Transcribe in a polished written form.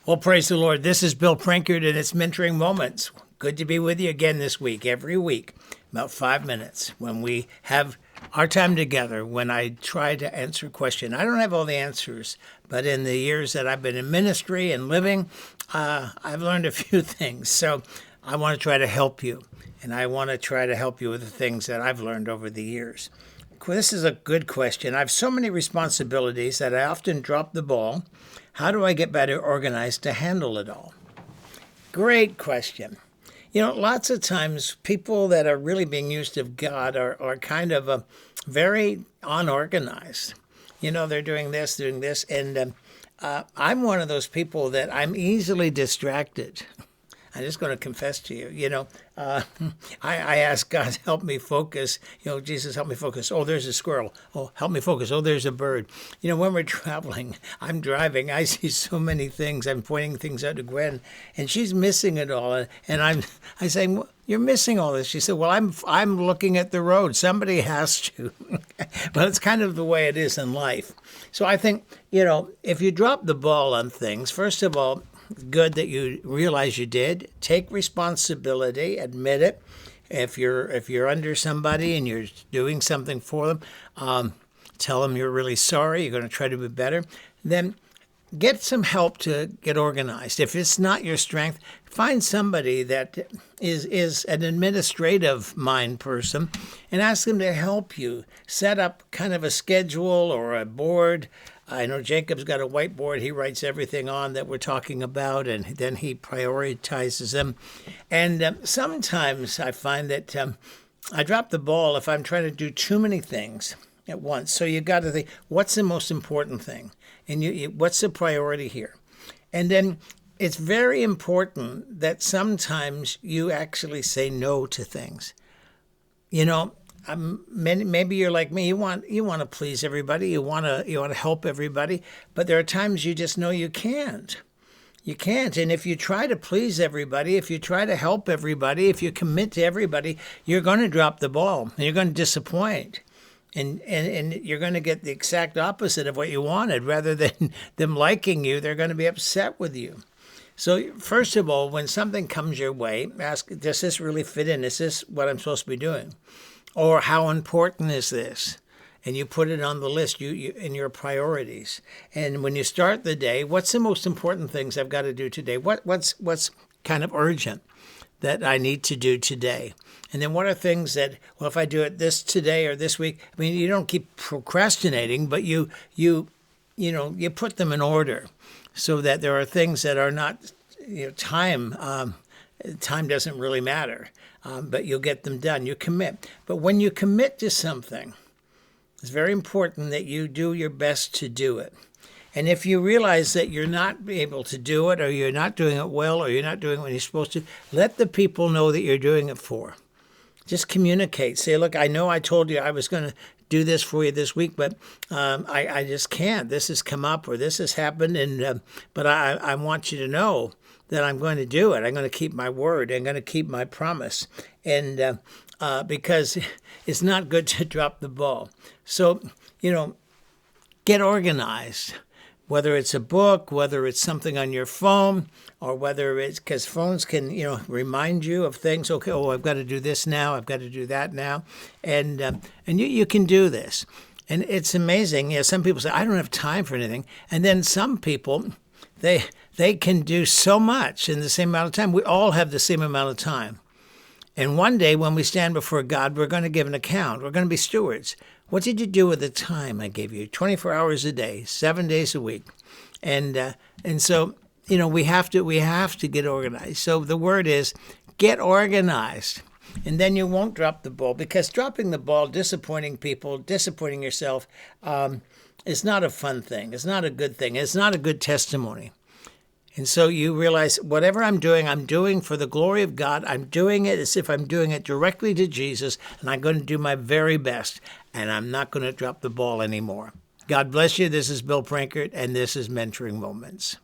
Well, praise the Lord. This is Bill Prankard, and it's Mentoring Moments. Good to be with you again this week, every week, about 5 minutes, when we have our time together, when I try to answer a question. I don't have all the answers, but in the years that I've been in ministry and living, I've learned a few things. So I want to try to help you, and I want to try to help you with the things that I've learned over the years. This is a good question. I have so many responsibilities that I often drop the ball. How do I get better organized to handle it all? Great question. You know, lots of times people that are really being used of God are kind of very unorganized. You know, they're doing this, and I'm one of those people that I'm easily distracted. I'm just going to confess to you, I ask God, help me focus. Jesus, help me focus. Oh, there's a squirrel. Oh, help me focus. Oh, there's a bird. When we're traveling, I'm driving. I see so many things. I'm pointing things out to Gwen, and she's missing it all. And I'm saying, well, you're missing all this. She said, well, I'm looking at the road. Somebody has to. But it's kind of the way it is in life. So I think, if you drop the ball on things, first of all, good that you realize you did. Take responsibility, admit it. If you're under somebody and you're doing something for them, tell them you're really sorry. You're going to try to be better. Then get some help to get organized. If it's not your strength, find somebody that is an administrative mind person and ask them to help you set up kind of a schedule or a board. I know Jacob's got a whiteboard. He writes everything on that we're talking about, and then he prioritizes them. And sometimes I find that I drop the ball if I'm trying to do too many things at once. So you got to think, what's the most important thing? And what's the priority here? And then it's very important that sometimes you actually say no to things. Maybe you're like me. You want to please everybody. You want to help everybody. But there are times you just know you can't. You can't. And if you try to please everybody, if you try to help everybody, if you commit to everybody, you're going to drop the ball and you're going to disappoint. And you're going to get the exact opposite of what you wanted. Rather than them liking you, they're going to be upset with you. So first of all, when something comes your way, ask, does this really fit in? Is this what I'm supposed to be doing? Or how important is this? And you put it on the list in your priorities. And when you start the day, what's the most important things I've got to do today? What's kind of urgent that I need to do today? And then what are things that, well, if I do it this today or this week, I mean, you don't keep procrastinating, but you put them in order so that there are things that are not, time doesn't really matter. But you'll get them done. You commit. But when you commit to something, it's very important that you do your best to do it. And if you realize that you're not able to do it, or you're not doing it well, or you're not doing it when you're supposed to, let the people know that you're doing it for. Just communicate. Say, look, I know I told you I was going to do this for you this week, but I just can't. This has come up or this has happened, but I want you to know that I'm going to do it. I'm going to keep my word. I'm going to keep my promise. And because it's not good to drop the ball. So, get organized. Whether it's a book, whether it's something on your phone, or whether it's because phones can, remind you of things. Okay, I've got to do this now. I've got to do that now. And you can do this. And it's amazing. Some people say, I don't have time for anything. And then some people, they can do so much in the same amount of time. We all have the same amount of time. And one day when we stand before God, we're going to give an account. We're going to be stewards. What did you do with the time I gave you? 24 hours a day, 7 days a week. And so, we have to get organized. So the word is get organized. And then you won't drop the ball, because dropping the ball, disappointing people, disappointing yourself, is not a fun thing. It's not a good thing. It's not a good testimony. And so you realize whatever I'm doing for the glory of God. I'm doing it as if I'm doing it directly to Jesus, and I'm going to do my very best, and I'm not going to drop the ball anymore. God bless you. This is Bill Prankard, and this is Mentoring Moments.